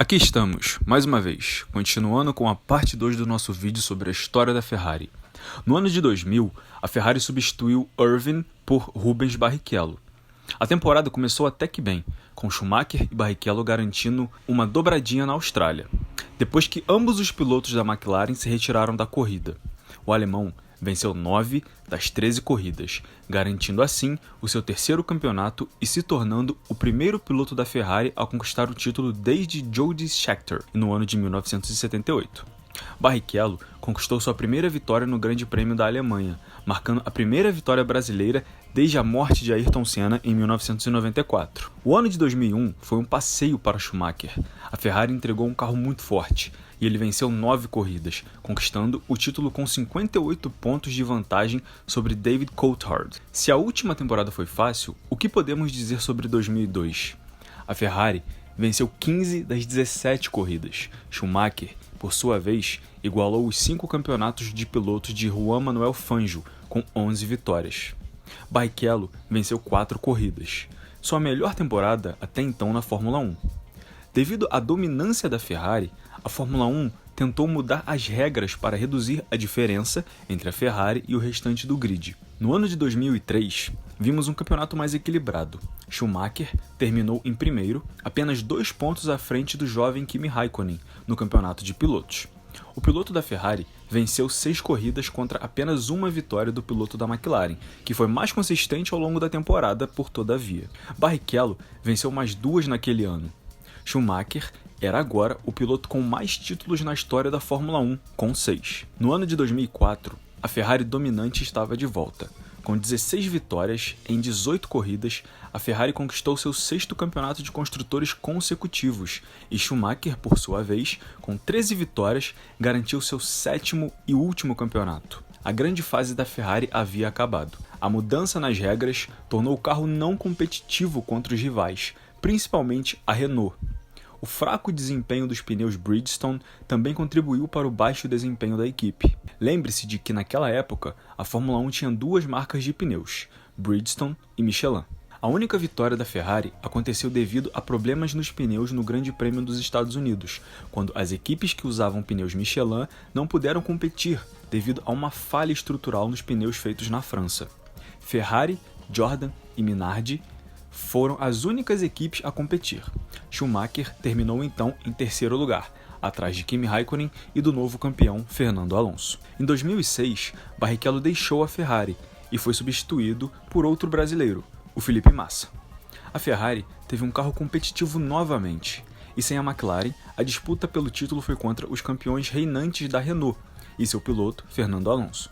Aqui estamos, mais uma vez, continuando com a parte 2 do nosso vídeo sobre a história da Ferrari. No ano de 2000, a Ferrari substituiu Irvine por Rubens Barrichello. A temporada começou até que bem, com Schumacher e Barrichello garantindo uma dobradinha na Austrália, depois que ambos os pilotos da McLaren se retiraram da corrida. O alemão venceu 9 das 13 corridas, garantindo assim o seu terceiro campeonato e se tornando o primeiro piloto da Ferrari a conquistar o título desde Jody Scheckter, no ano de 1978. Barrichello conquistou sua primeira vitória no Grande Prêmio da Alemanha, marcando a primeira vitória brasileira desde a morte de Ayrton Senna em 1994. O ano de 2001 foi um passeio para Schumacher. A Ferrari entregou um carro muito forte e ele venceu 9 corridas, conquistando o título com 58 pontos de vantagem sobre David Coulthard. Se a última temporada foi fácil, o que podemos dizer sobre 2002? A Ferrari venceu 15 das 17 corridas. Schumacher, por sua vez, igualou os 5 campeonatos de pilotos de Juan Manuel Fangio, com 11 vitórias. Barrichello venceu 4 corridas, sua melhor temporada até então na Fórmula 1. Devido à dominância da Ferrari, a Fórmula 1 tentou mudar as regras para reduzir a diferença entre a Ferrari e o restante do grid. No ano de 2003, vimos um campeonato mais equilibrado. Schumacher terminou em primeiro, apenas 2 pontos à frente do jovem Kimi Raikkonen no campeonato de pilotos. O piloto da Ferrari venceu 6 corridas contra apenas uma vitória do piloto da McLaren, que foi mais consistente ao longo da temporada por toda a via. Barrichello venceu mais 2 naquele ano. Schumacher era agora o piloto com mais títulos na história da Fórmula 1, com 6. No ano de 2004, a Ferrari dominante estava de volta. Com 16 vitórias em 18 corridas, a Ferrari conquistou seu 6º campeonato de construtores consecutivos e Schumacher, por sua vez, com 13 vitórias, garantiu seu 7º e último campeonato. A grande fase da Ferrari havia acabado. A mudança nas regras tornou o carro não competitivo contra os rivais, principalmente a Renault. O fraco desempenho dos pneus Bridgestone também contribuiu para o baixo desempenho da equipe. Lembre-se de que naquela época a Fórmula 1 tinha 2 marcas de pneus, Bridgestone e Michelin. A única vitória da Ferrari aconteceu devido a problemas nos pneus no Grande Prêmio dos Estados Unidos, quando as equipes que usavam pneus Michelin não puderam competir devido a uma falha estrutural nos pneus feitos na França. Ferrari, Jordan e Minardi foram as únicas equipes a competir. Schumacher terminou então em terceiro lugar, atrás de Kimi Raikkonen e do novo campeão Fernando Alonso. Em 2006, Barrichello deixou a Ferrari e foi substituído por outro brasileiro, o Felipe Massa. A Ferrari teve um carro competitivo novamente, e sem a McLaren, a disputa pelo título foi contra os campeões reinantes da Renault e seu piloto Fernando Alonso.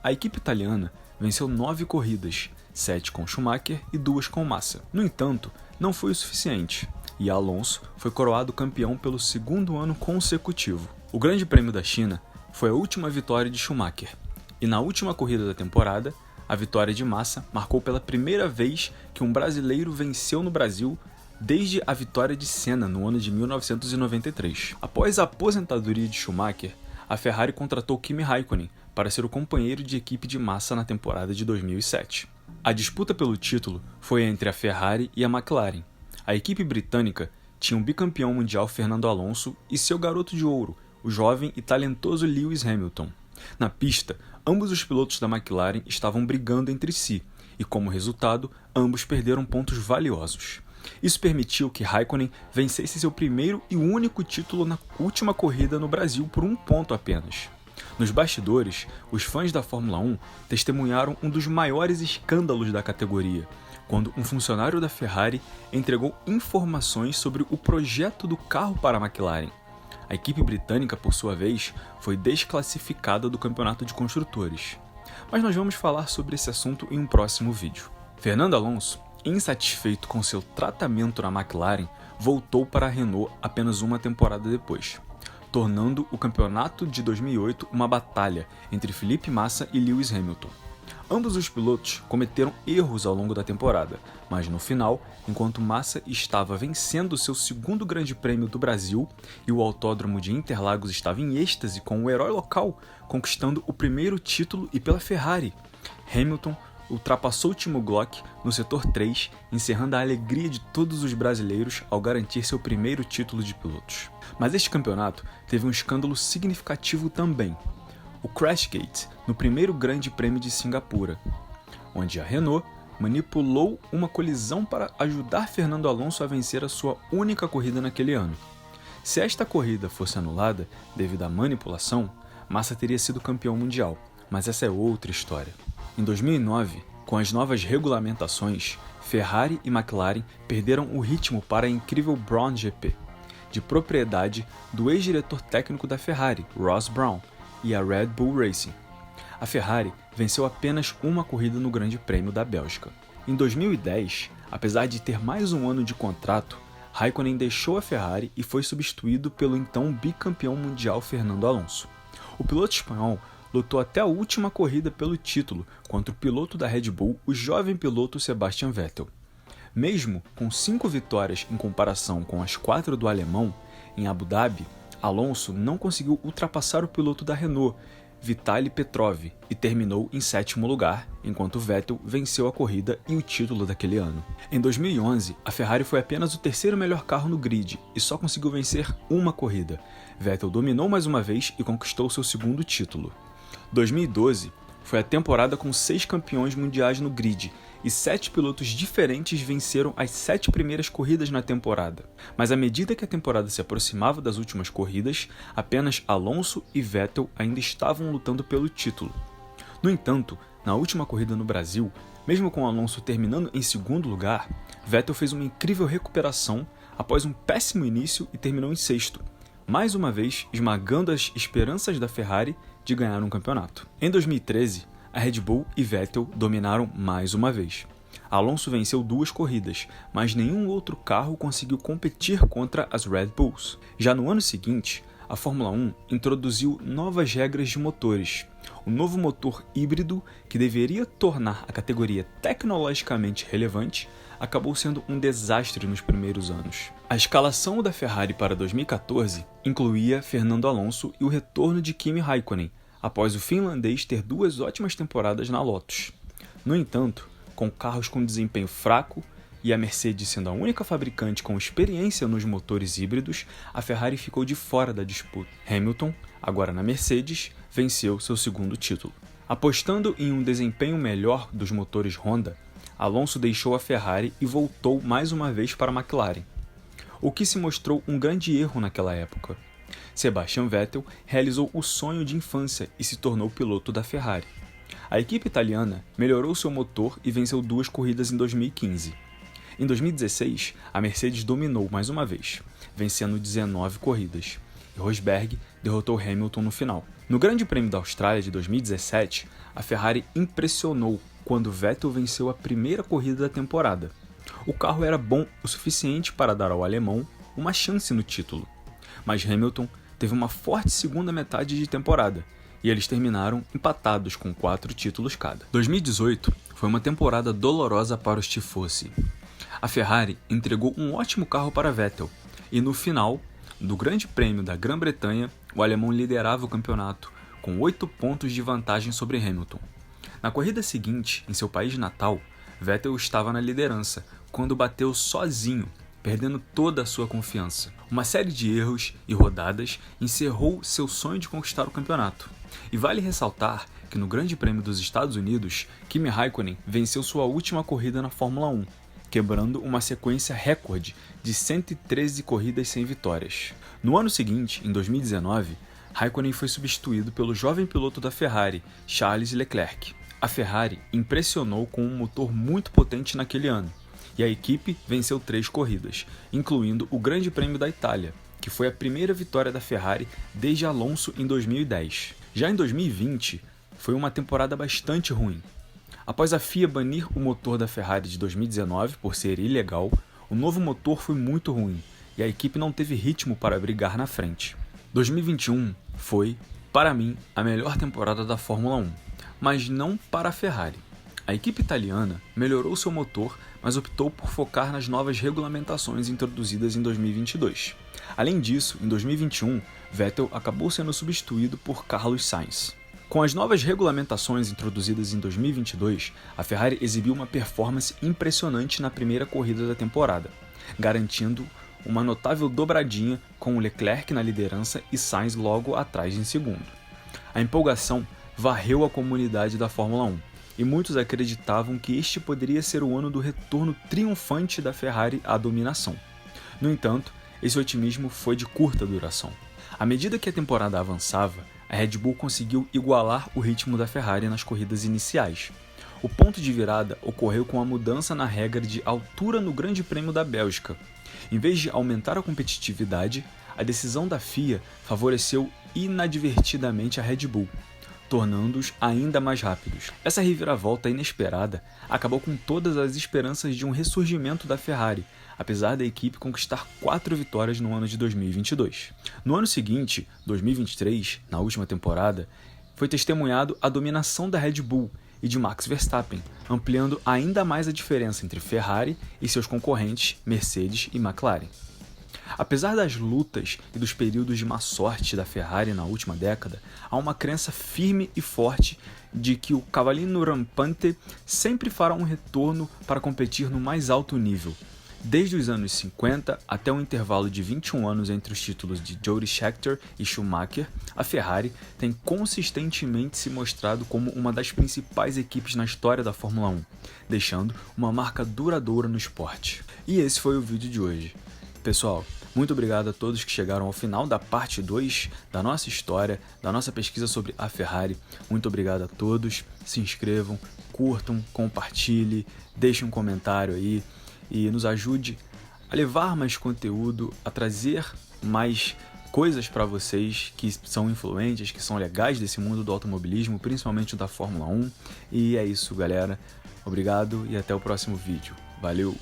A equipe italiana venceu 9 corridas, 7 com Schumacher e 2 com Massa. No entanto, não foi o suficiente, e Alonso foi coroado campeão pelo 2º ano consecutivo. O Grande Prêmio da China foi a última vitória de Schumacher, e na última corrida da temporada, a vitória de Massa marcou pela primeira vez que um brasileiro venceu no Brasil desde a vitória de Senna no ano de 1993. Após a aposentadoria de Schumacher, a Ferrari contratou Kimi Raikkonen para ser o companheiro de equipe de Massa na temporada de 2007. A disputa pelo título foi entre a Ferrari e a McLaren. A equipe britânica tinha um bicampeão mundial Fernando Alonso e seu garoto de ouro, o jovem e talentoso Lewis Hamilton. Na pista, ambos os pilotos da McLaren estavam brigando entre si e, como resultado, ambos perderam pontos valiosos. Isso permitiu que Raikkonen vencesse seu primeiro e único título na última corrida no Brasil por 1 ponto apenas. Nos bastidores, os fãs da Fórmula 1 testemunharam um dos maiores escândalos da categoria, quando um funcionário da Ferrari entregou informações sobre o projeto do carro para a McLaren. A equipe britânica, por sua vez, foi desclassificada do campeonato de construtores. Mas nós vamos falar sobre esse assunto em um próximo vídeo. Fernando Alonso, insatisfeito com seu tratamento na McLaren, voltou para a Renault apenas uma temporada depois, tornando o campeonato de 2008 uma batalha entre Felipe Massa e Lewis Hamilton. Ambos os pilotos cometeram erros ao longo da temporada, mas no final, enquanto Massa estava vencendo seu 2º Grande Prêmio do Brasil e o Autódromo de Interlagos estava em êxtase com o herói local conquistando o primeiro título e pela Ferrari, Hamilton ultrapassou o Timo Glock no setor 3, encerrando a alegria de todos os brasileiros ao garantir seu primeiro título de pilotos. Mas este campeonato teve um escândalo significativo também: o Crashgate no primeiro Grande Prêmio de Singapura, onde a Renault manipulou uma colisão para ajudar Fernando Alonso a vencer a sua única corrida naquele ano. Se esta corrida fosse anulada devido à manipulação, Massa teria sido campeão mundial, mas essa é outra história. Em 2009, com as novas regulamentações, Ferrari e McLaren perderam o ritmo para a incrível Brown GP, de propriedade do ex-diretor técnico da Ferrari, Ross Brawn, e a Red Bull Racing. A Ferrari venceu apenas uma corrida no Grande Prêmio da Bélgica. Em 2010, apesar de ter mais um ano de contrato, Raikkonen deixou a Ferrari e foi substituído pelo então bicampeão mundial Fernando Alonso. O piloto espanhol lutou até a última corrida pelo título contra o piloto da Red Bull, o jovem piloto Sebastian Vettel. Mesmo com 5 vitórias em comparação com as 4 do alemão, em Abu Dhabi, Alonso não conseguiu ultrapassar o piloto da Renault, Vitaly Petrov, e terminou em 7º lugar, enquanto Vettel venceu a corrida e o título daquele ano. Em 2011, a Ferrari foi apenas o terceiro melhor carro no grid e só conseguiu vencer uma corrida. Vettel dominou mais uma vez e conquistou seu segundo título. 2012 foi a temporada com 6 campeões mundiais no grid e 7 pilotos diferentes venceram as 7 primeiras corridas na temporada. Mas à medida que a temporada se aproximava das últimas corridas, apenas Alonso e Vettel ainda estavam lutando pelo título. No entanto, na última corrida no Brasil, mesmo com Alonso terminando em 2º lugar, Vettel fez uma incrível recuperação após um péssimo início e terminou em 6º, mais uma vez esmagando as esperanças da Ferrari de ganhar um campeonato. Em 2013, a Red Bull e Vettel dominaram mais uma vez. Alonso venceu 2 corridas, mas nenhum outro carro conseguiu competir contra as Red Bulls. Já no ano seguinte, a Fórmula 1 introduziu novas regras de motores. O novo motor híbrido, que deveria tornar a categoria tecnologicamente relevante, acabou sendo um desastre nos primeiros anos. A escalação da Ferrari para 2014 incluía Fernando Alonso e o retorno de Kimi Raikkonen, após o finlandês ter 2 ótimas temporadas na Lotus. No entanto, com carros com desempenho fraco e a Mercedes sendo a única fabricante com experiência nos motores híbridos, a Ferrari ficou de fora da disputa. Hamilton, agora na Mercedes, venceu seu segundo título. Apostando em um desempenho melhor dos motores Honda, Alonso deixou a Ferrari e voltou mais uma vez para a McLaren, o que se mostrou um grande erro naquela época. Sebastian Vettel realizou o sonho de infância e se tornou piloto da Ferrari. A equipe italiana melhorou seu motor e venceu 2 corridas em 2015. Em 2016, a Mercedes dominou mais uma vez, vencendo 19 corridas, e Rosberg derrotou Hamilton no final. No Grande Prêmio da Austrália de 2017, a Ferrari impressionou quando Vettel venceu a primeira corrida da temporada. O carro era bom o suficiente para dar ao alemão uma chance no título, mas Hamilton teve uma forte segunda metade de temporada, e eles terminaram empatados com 4 títulos cada. 2018 foi uma temporada dolorosa para os tifosi. A Ferrari entregou um ótimo carro para Vettel, e no final do Grande Prêmio da Grã-Bretanha, o alemão liderava o campeonato, com 8 pontos de vantagem sobre Hamilton. Na corrida seguinte, em seu país natal, Vettel estava na liderança, quando bateu sozinho, perdendo toda a sua confiança. Uma série de erros e rodadas encerrou seu sonho de conquistar o campeonato. E vale ressaltar que no Grande Prêmio dos Estados Unidos, Kimi Raikkonen venceu sua última corrida na Fórmula 1, quebrando uma sequência recorde de 113 corridas sem vitórias. No ano seguinte, em 2019, Raikkonen foi substituído pelo jovem piloto da Ferrari, Charles Leclerc. A Ferrari impressionou com um motor muito potente naquele ano, e a equipe venceu 3 corridas, incluindo o Grande Prêmio da Itália, que foi a primeira vitória da Ferrari desde Alonso em 2010. Já em 2020, foi uma temporada bastante ruim. Após a FIA banir o motor da Ferrari de 2019 por ser ilegal, o novo motor foi muito ruim, e a equipe não teve ritmo para brigar na frente. 2021 foi, para mim, a melhor temporada da Fórmula 1, mas não para a Ferrari. A equipe italiana melhorou seu motor, mas optou por focar nas novas regulamentações introduzidas em 2022. Além disso, em 2021, Vettel acabou sendo substituído por Carlos Sainz. Com as novas regulamentações introduzidas em 2022, a Ferrari exibiu uma performance impressionante na primeira corrida da temporada, garantindo uma notável dobradinha com Leclerc na liderança e Sainz logo atrás em segundo. A empolgação varreu a comunidade da Fórmula 1, e muitos acreditavam que este poderia ser o ano do retorno triunfante da Ferrari à dominação. No entanto, esse otimismo foi de curta duração. À medida que a temporada avançava, a Red Bull conseguiu igualar o ritmo da Ferrari nas corridas iniciais. O ponto de virada ocorreu com a mudança na regra de altura no Grande Prêmio da Bélgica. Em vez de aumentar a competitividade, a decisão da FIA favoreceu inadvertidamente a Red Bull, tornando-os ainda mais rápidos. Essa reviravolta inesperada acabou com todas as esperanças de um ressurgimento da Ferrari, apesar da equipe conquistar 4 vitórias no ano de 2022. No ano seguinte, 2023, na última temporada, foi testemunhado a dominação da Red Bull e de Max Verstappen, ampliando ainda mais a diferença entre Ferrari e seus concorrentes Mercedes e McLaren. Apesar das lutas e dos períodos de má sorte da Ferrari na última década, há uma crença firme e forte de que o cavallino rampante sempre fará um retorno para competir no mais alto nível. Desde os anos 50 até um intervalo de 21 anos entre os títulos de Jody Scheckter e Schumacher, a Ferrari tem consistentemente se mostrado como uma das principais equipes na história da Fórmula 1, deixando uma marca duradoura no esporte. E esse foi o vídeo de hoje. Pessoal, muito obrigado a todos que chegaram ao final da parte 2 da nossa história, da nossa pesquisa sobre a Ferrari. Muito obrigado a todos. Se inscrevam, curtam, compartilhem, deixem um comentário aí e nos ajude a levar mais conteúdo, a trazer mais coisas para vocês que são influentes, que são legais desse mundo do automobilismo, principalmente da Fórmula 1. E é isso, galera. Obrigado e até o próximo vídeo. Valeu!